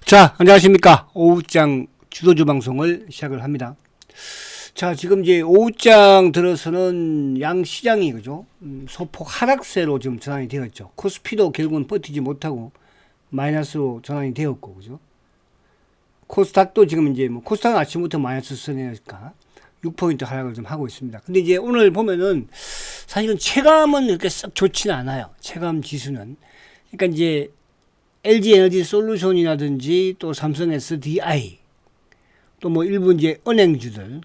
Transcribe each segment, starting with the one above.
자, 안녕하십니까. 오후장 주도주 방송을 시작을 합니다. 자, 지금 이제 오후장 들어서는 양 시장이, 그죠? 소폭 하락세로 지금 전환이 되었죠. 코스피도 결국은 버티지 못하고 마이너스로 전환이 되었고, 그죠? 코스닥도 지금 이제 코스닥은 아침부터 마이너스 선이니까 6포인트 하락을 좀 하고 있습니다. 근데 이제 오늘 보면은 사실은 체감은 그렇게 썩 좋지는 않아요. 체감 지수는. 그러니까 이제 LG 에너지 솔루션이라든지 또 삼성 SDI 또 뭐 일부 이제 은행주들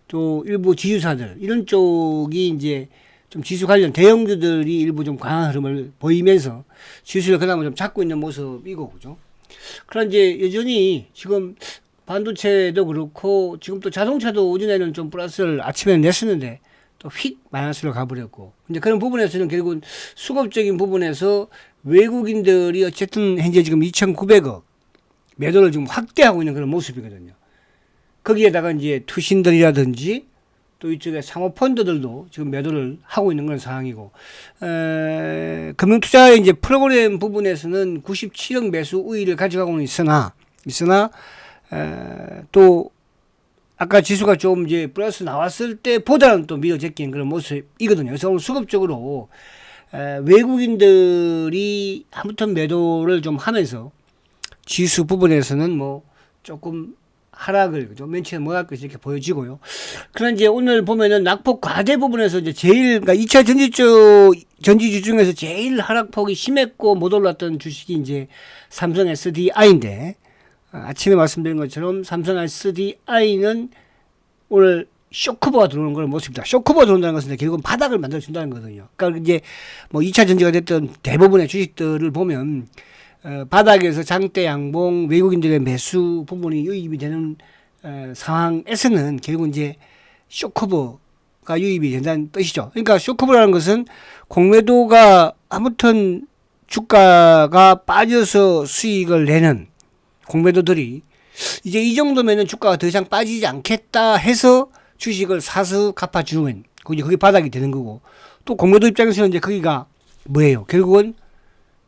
또 일부 지주사들 이런 쪽이 이제 좀 지수 관련 대형주들이 일부 좀 강한 흐름을 보이면서 지수를 그나마 좀 잡고 있는 모습이고, 그죠? 그러나 이제 여전히 지금 반도체도 그렇고 지금 또 자동차도 오전에는 좀 플러스를 아침에 냈었는데 또 휙 마이너스로 가버렸고, 이제 그런 부분에서는 결국은 수급적인 부분에서 외국인들이 어쨌든 현재 지금 2,900억 매도를 지금 확대하고 있는 그런 모습이거든요. 거기에다가 이제 투신들이라든지 또 이쪽에 상호펀드들도 지금 매도를 하고 있는 그런 상황이고, 금융투자의 이제 프로그램 부분에서는 97억 매수 우위를 가져가고는 있으나 또 아까 지수가 좀 이제 플러스 나왔을 때보다는 또 밀어제끼는 그런 모습이거든요. 그래서 오늘 수급적으로 외국인들이 아무튼 매도를 좀 하면서 지수 부분에서는 뭐 조금 하락을, 그죠? 맨 처음에 뭐할 것이 이렇게 보여지고요. 그러나 이제 오늘 보면은 낙폭 과대 부분에서 이제 제일, 그러니까 2차 전지주 중에서 제일 하락폭이 심했고 못 올랐던 주식이 이제 삼성 SDI인데, 아침에 말씀드린 것처럼 삼성 SDI는 오늘 쇼크버가 들어오는 그런 모습입니다. 쇼크버가 들어온다는 것은 결국은 바닥을 만들어준다는 거거든요. 그러니까 이제 뭐 2차 전지가 됐던 대부분의 주식들을 보면 바닥에서 장대 양봉 외국인들의 매수 부분이 유입이 되는 상황에서는 결국 이제 쇼크버가 유입이 된다는 뜻이죠. 그러니까 쇼크버라는 것은 공매도가 아무튼 주가가 빠져서 수익을 내는 공매도들이 이제 이 정도면은 주가가 더 이상 빠지지 않겠다 해서 주식을 사서 갚아주는 그게 바닥이 되는 거고, 또 공매도 입장에서는 이제 거기가 뭐예요? 결국은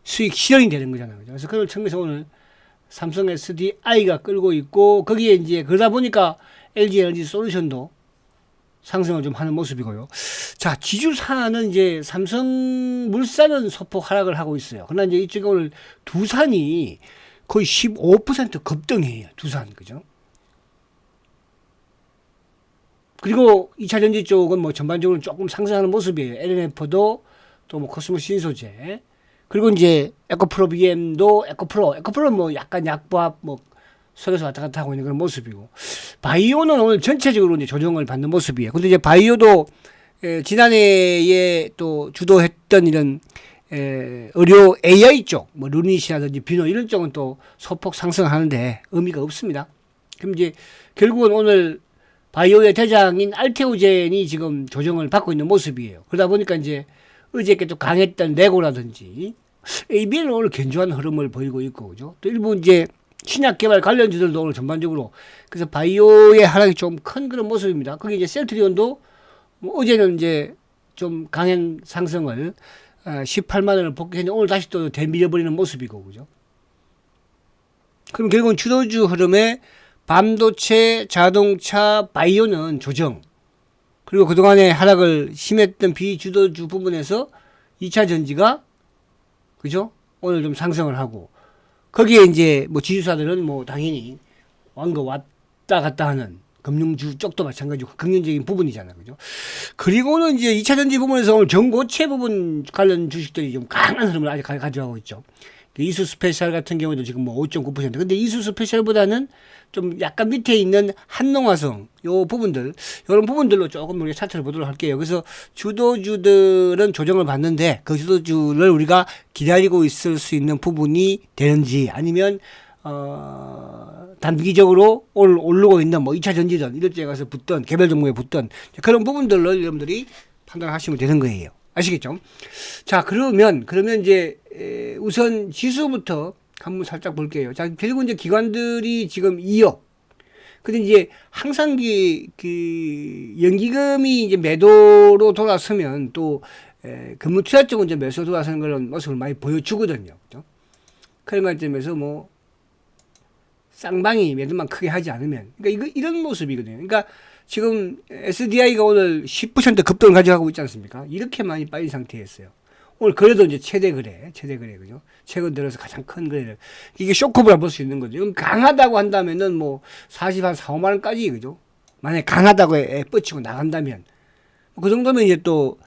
수익 실현이 되는 거잖아요. 그래서 그걸 측면에서 오늘 삼성 SDI가 끌고 있고, 거기에 이제 그러다 보니까 LG 에너지 솔루션도 상승을 좀 하는 모습이고요. 자, 지주사는 이제 삼성물산은 소폭 하락을 하고 있어요. 그러나 이제 이쪽에 오늘 두산이 거의 15% 급등이에요. 두산, 그죠? 그리고 2차 전지 쪽은 뭐 전반적으로 조금 상승하는 모습이에요. LNF도 또 뭐 코스모 신소재. 그리고 이제 에코프로 BM도 에코프로는 뭐 약간 약보합 뭐 속에서 왔다 갔다 하고 있는 그런 모습이고, 바이오는 오늘 전체적으로 이제 조정을 받는 모습이에요. 근데 이제 바이오도 지난해에 또 주도했던 이런 의료 AI 쪽, 뭐 루닛이라든지 비노 이런 쪽은 또 소폭 상승하는데 의미가 없습니다. 그럼 이제 결국은 오늘 바이오의 대장인 알테오젠이 지금 조정을 받고 있는 모습이에요. 그러다 보니까 이제 어저께 또 강했던 레고라든지 AB는 오늘 견조한 흐름을 보이고 있고, 그죠? 또 일부 이제 신약 개발 관련주들도 오늘 전반적으로, 그래서 바이오의 하락이 좀 큰 그런 모습입니다. 거기 이제 셀트리온도 뭐 어제는 이제 좀 강한 상승을 18만 원을 복귀했는데 오늘 다시 또 대밀어버리는 모습이고, 그죠? 그럼 결국은 주도주 흐름에 반도체, 자동차, 바이오는 조정, 그리고 그동안에 하락을 심했던 비주도주 부분에서 2차 전지가, 그죠? 오늘 좀 상승을 하고, 거기에 이제 뭐 지주사들은 뭐 당연히 왕거 왔다 갔다 하는 금융주 쪽도 마찬가지고 긍정적인 부분이잖아요. 그죠? 그리고는 이제 2차 전지 부분에서 오늘 전고체 부분 관련 주식들이 좀 강한 흐름을 아직 가져가고 있죠. 이수 스페셜 같은 경우도 지금 뭐 5.9%. 근데 이수 스페셜보다는 좀 약간 밑에 있는 한농화성, 요 부분들, 이런 부분들로 조금 우리가 차트를 보도록 할게요. 그래서 주도주들은 조정을 받는데 그 주도주를 우리가 기다리고 있을 수 있는 부분이 되는지, 아니면, 단기적으로 오르고 있는 뭐 2차 전지든 이럴 때 가서 붙던, 개별 종목에 붙던 그런 부분들로 여러분들이 판단하시면 되는 거예요. 아시겠죠? 자, 그러면 이제 우선 지수부터 한번 살짝 볼게요. 자, 결국 이제 기관들이 지금 2억. 근데 이제 항상 그 연기금이 이제 매도로 돌아서면 또 금융투자 쪽은 이제 매수로 돌아서는 그런 모습을 많이 보여주거든요. 그죠? 그런 관점에서 뭐 쌍방이 매도만 크게 하지 않으면. 그러니까 이런 모습이거든요. 그러니까 지금 SDI가 오늘 10% 급등을 가져가고 있지 않습니까? 이렇게 많이 빠진 상태였어요. 오늘 거래도 이제 최대 거래, 그죠? 최근 들어서 가장 큰 거래를. 이게 쇼크브라 볼 수 있는 거죠. 이건 강하다고 한다면은 뭐 40, 한 4, 5만 원까지, 그죠? 만약에 강하다고 뻗치고 나간다면. 그 정도면 이제 또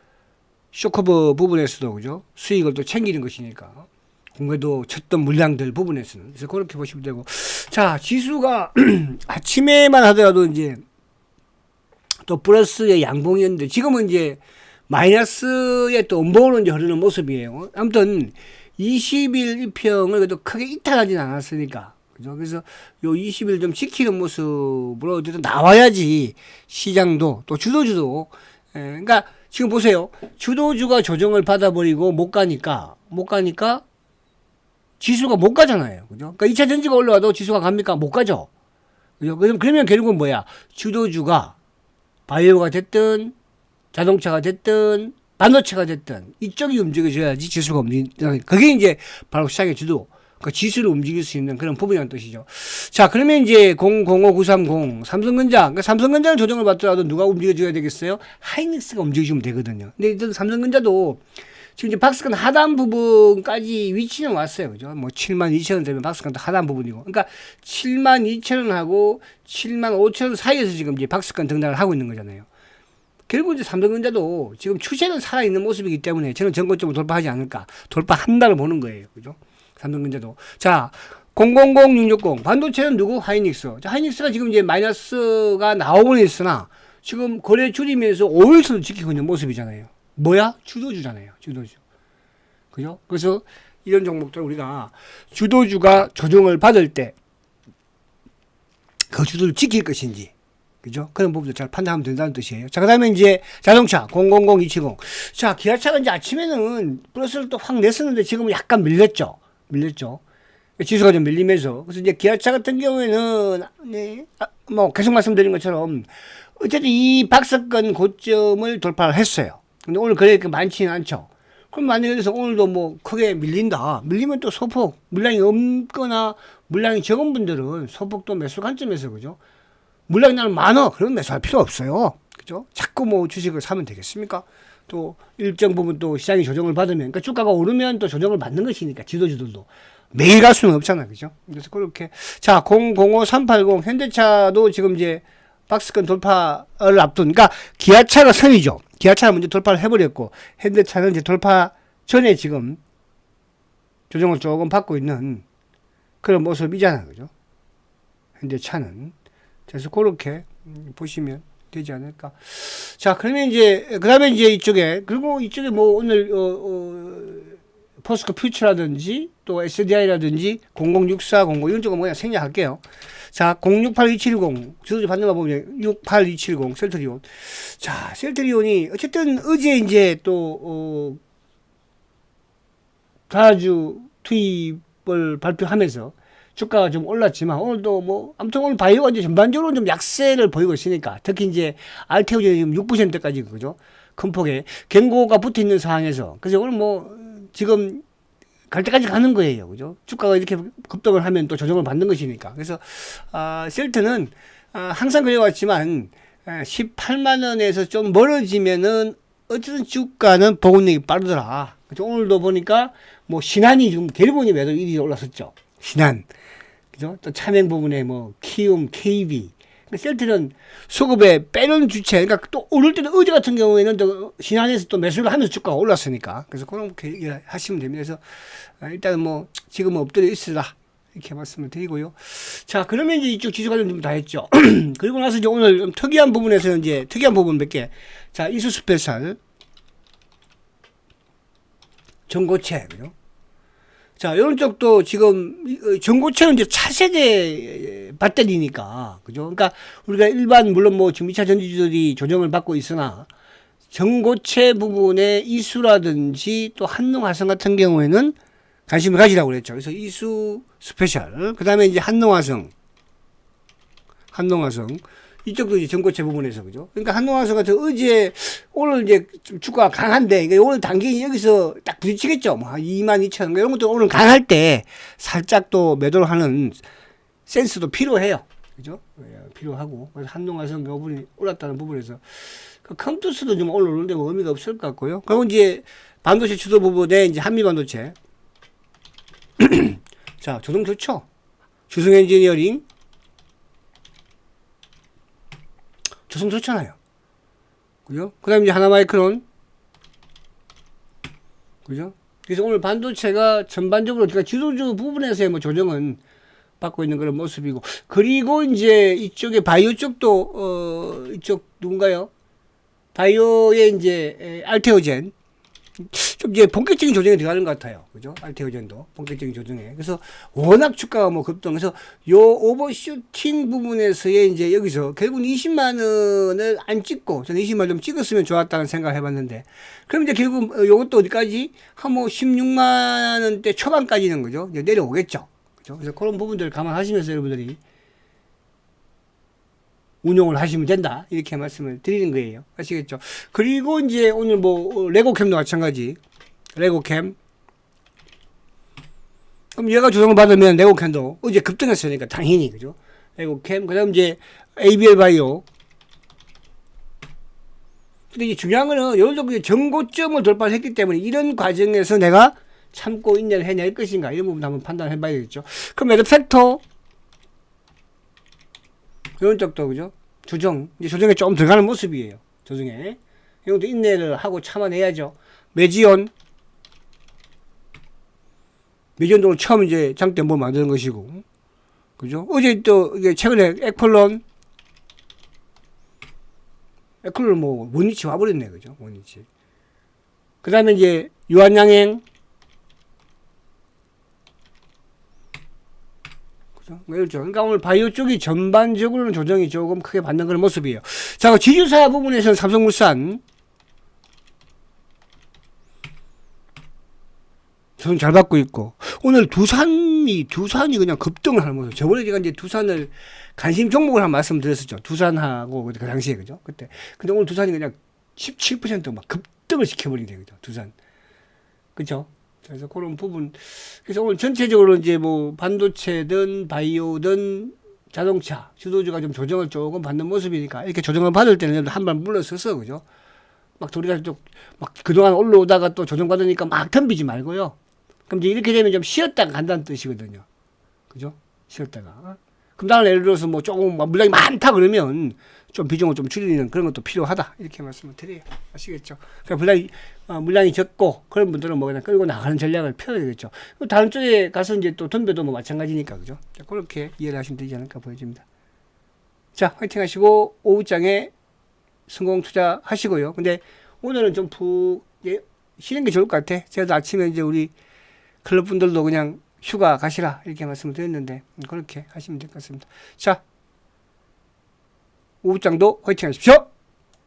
쇼커버 부분에서도, 그죠? 수익을 또 챙기는 것이니까. 공매도 쳤던 물량들 부분에서는. 그래서 그렇게 보시면 되고. 자, 지수가 아침에만 하더라도 이제 또 플러스의 양봉이었는데 지금은 이제 마이너스의 또 음봉으로 이제 흐르는 모습이에요. 아무튼 20일 1평을 그래도 크게 이탈하진 않았으니까. 그죠? 그래서 요 20일 좀 지키는 모습으로 어쨌든 나와야지 시장도 또 주도주도. 그러니까 지금 보세요. 주도주가 조정을 받아버리고 못 가니까 지수가 못 가잖아요. 그죠? 그러니까 2차 전지가 올라와도 지수가 갑니까? 못 가죠. 그죠? 그러면 결국은 뭐야? 주도주가 바이오가 됐든 자동차가 됐든 반도체가 됐든 이쪽이 움직여줘야지 지수가 움직이는. 그게 이제 바로 시장의 주도, 그 지수를 움직일 수 있는 그런 부분이라는 뜻이죠. 자, 그러면 이제 005930 삼성전자, 그러니까 삼성전자는 조정을 받더라도 누가 움직여줘야 되겠어요? 하이닉스가 움직여주면 되거든요. 근데 일단 삼성전자도 지금 이제 박스권 하단 부분까지 위치는 왔어요. 그죠? 뭐 72,000원 되면 박스권 하단 부분이고. 그러니까 72,000원하고 75,000원 사이에서 지금 이제 박스권 등락을 하고 있는 거잖아요. 결국 이제 삼성전자도 지금 추세는 살아있는 모습이기 때문에 저는 전고점을 돌파하지 않을까. 돌파한다를 보는 거예요. 그죠? 삼성전자도. 자, 000660. 반도체는 누구? 하이닉스. 자, 하이닉스가 지금 이제 마이너스가 나오고는 있으나 지금 거래 줄이면서 5일선을 지키고 있는 모습이잖아요. 뭐야? 주도주잖아요. 주도주. 그죠? 그래서 이런 종목들 우리가 주도주가 조정을 받을 때 그 주도를 지킬 것인지, 그죠? 그런 부분도 잘 판단하면 된다는 뜻이에요. 자, 그 다음에 이제 자동차 000270. 자, 기아차가 이제 아침에는 플러스를 또 확 냈었는데 지금은 약간 밀렸죠. 지수가 좀 밀리면서. 그래서 이제 기아차 같은 경우에는, 네, 뭐 계속 말씀드린 것처럼 어쨌든 이 박스권 고점을 돌파를 했어요. 근데 오늘 거래가 많지는 않죠. 그럼 만약에 그래서 오늘도 뭐 크게 밀린다. 밀리면 또 소폭, 물량이 없거나 물량이 적은 분들은 소폭도 매수 관점에서, 그죠? 물량이 나는 많아. 그러면 매수할 필요 없어요. 그죠? 자꾸 뭐 주식을 사면 되겠습니까? 또 일정 부분 또 시장이 조정을 받으면, 그러니까 주가가 오르면 또 조정을 받는 것이니까 지도주들도 매일 갈 수는 없잖아. 그죠? 그래서 그렇게. 자, 005380 현대차도 지금 이제 박스권 돌파를 앞둔, 그러니까 기아차가 선이죠. 기아차는 먼저 돌파를 해버렸고, 현대차는 이제 돌파 전에 지금 조정을 조금 받고 있는 그런 모습이잖아요. 그죠? 현대차는. 그래서 그렇게 보시면 되지 않을까. 자, 그러면 이제, 그 다음에 이제 이쪽에, 그리고 이쪽에 뭐 오늘, 포스코 퓨처라든지 또 SDI라든지 006400 이런 쪽은 뭐냐 생략할게요. 자, 068270 주소지 받는 거 보면 68270 셀트리온. 자, 셀트리온이 어쨌든 어제 이제 또 다주 투입을 발표하면서 주가가 좀 올랐지만 오늘도 뭐 아무튼 오늘 바이오가 이제 전반적으로 좀 약세를 보이고 있으니까 특히 이제 알테오젠이 지금 6%까지 그죠? 큰 폭의 경고가 붙어 있는 상황에서 그래서 오늘 뭐 지금 갈 때까지 가는 거예요. 그죠? 주가가 이렇게 급등을 하면 또 조정을 받는 것이니까. 그래서, 셀트는, 항상 그래왔지만, 18만 원에서 좀 멀어지면은, 어쨌든 주가는 보급력이 빠르더라. 그죠? 오늘도 보니까, 뭐, 신한이 좀, 대부분이 매도 1위 올랐었죠. 신한. 그죠? 또 차명 부분에 뭐, 키움, KB. 셀트는 수급에 빼는 주체, 그러니까 또 오를 때는 어제 같은 경우에는 또 신한에서 또 매수를 하면서 주가가 올랐으니까. 그래서 그렇게 하시면 됩니다. 그래서 일단은 뭐 지금은 엎드려 있으라. 이렇게 말씀을 드리고요. 자, 그러면 이제 이쪽 지수 관련 좀 다 했죠. 그리고 나서 이제 오늘 좀 특이한 부분에서 이제 특이한 부분 몇 개. 자, 이수 스페셜. 전고체. 그죠? 자, 이런 쪽도 지금, 전고체는 이제 차세대 배터리니까, 그죠? 그러니까 우리가 일반, 물론 뭐 지금 2차 전지주들이 조정을 받고 있으나, 전고체 부분의 이수라든지 또 한농화성 같은 경우에는 관심을 가지라고 그랬죠. 그래서 이수 스페셜, 그 다음에 이제 한농화성. 이쪽도 이제 전고체 부분에서, 그죠? 그러니까 한농화성 같은 어제, 오늘 이제 주가가 강한데, 그러니까 오늘 단기 여기서 딱 부딪히겠죠. 뭐, 22,000원. 이런 것도 오늘 강할 때 살짝 또 매도를 하는 센스도 필요해요. 그죠? 필요하고. 그래서 한동화성 부분이 올랐다는 부분에서 그 컴투스도 좀 올라오는데 뭐 의미가 없을 것 같고요. 그리고 이제 반도체 주도 부분에 이제 한미 반도체. 자, 조성 좋죠? 주성 엔지니어링. 조성 좋잖아요. 그죠? 그 다음에 이제 하나마이크론. 그죠? 그래서 오늘 반도체가 전반적으로 그러니까 지도주 부분에서의 뭐 조정은 받고 있는 그런 모습이고, 그리고 이제 이쪽에 바이오 쪽도 이쪽 누군가요? 바이오의 이제 알테오젠 좀 이제 본격적인 조정에 들어가는 것 같아요. 그죠? 알테오젠도 본격적인 조정에. 그래서 워낙 주가가 뭐 급등해서 요 오버슈팅 부분에서의 이제 여기서 결국은 20만 원을 안 찍고 저는 20만 원 좀 찍었으면 좋았다는 생각을 해봤는데, 그럼 이제 결국 요것도 어디까지 한 뭐 16만 원대 초반까지는 거죠. 이제 내려오겠죠. 그죠? 그래서 그런 부분들을 감안하시면서 여러분들이 운용을 하시면 된다. 이렇게 말씀을 드리는 거예요. 아시겠죠? 그리고 이제 오늘 뭐, 레고캠도 마찬가지. 레고캠. 그럼 얘가 조정을 받으면 레고캠도 어제 급등했으니까 당연히, 그죠? 레고캠. 그 다음 이제 ABL 바이오. 근데 이제 중요한 거는 여기서 전고점을 돌파를 했기 때문에 이런 과정에서 내가 참고 인내를 해낼 것인가. 이런 부분 한번 판단을 해봐야 겠죠. 그럼 매듭 팩터. 이런 쪽도, 그죠? 조정. 이제 조정에 좀 들어가는 모습이에요. 조정에. 이것도 인내를 하고 참아내야죠. 매지온. 매지온도 처음 이제 장대 뭐 만드는 것이고. 그죠? 어제 또, 이게 최근에 에콜론. 에콜론 뭐, 원위치 와버렸네. 그죠? 원위치. 그 다음에 이제, 유한양행. 그렇죠. 그러니까 오늘 바이오 쪽이 전반적으로는 조정이 조금 크게 받는 그런 모습이에요. 자, 지주사 부분에서는 삼성물산 조정 잘 받고 있고, 오늘 두산이 그냥 급등을 하는 모습. 저번에 제가 이제 두산을 관심 종목을 한 말씀 드렸었죠. 두산하고 그 당시에, 그죠? 그때. 근데 오늘 두산이 그냥 17%막 급등을 시켜버리게 되죠. 두산. 그죠? 그래서 그런 부분. 그래서 오늘 전체적으로 이제 뭐 반도체든 바이오든 자동차 주도주가 좀 조정을 조금 받는 모습이니까 이렇게 조정을 받을 때는 한 발 물러서서, 그죠? 막 우리가 막 그동안 올라오다가 또 조정받으니까 막 덤비지 말고요. 그럼 이제 이렇게 되면 좀 쉬었다가 간다는 뜻이거든요. 그죠? 쉬었다가. 그럼 다음 예를 들어서 뭐 조금 물량이 많다 그러면 좀 비중을 좀 줄이는 그런 것도 필요하다. 이렇게 말씀을 드려요. 아시겠죠? 그러니까 물량이 적고 그런 분들은 뭐 그냥 끌고 나가는 전략을 펴야 되겠죠. 다른 쪽에 가서 이제 또 덤벼도 뭐 마찬가지니까, 그죠? 자, 그렇게 이해를 하시면 되지 않을까 보여집니다. 자, 화이팅 하시고 오후장에 성공 투자 하시고요. 근데 오늘은 좀 쉬는 게 좋을 것 같아. 제가 아침에 이제 우리 클럽 분들도 그냥 휴가 가시라 이렇게 말씀을 드렸는데 그렇게 하시면 될 것 같습니다. 자, 오후장도 화이팅 하십시오.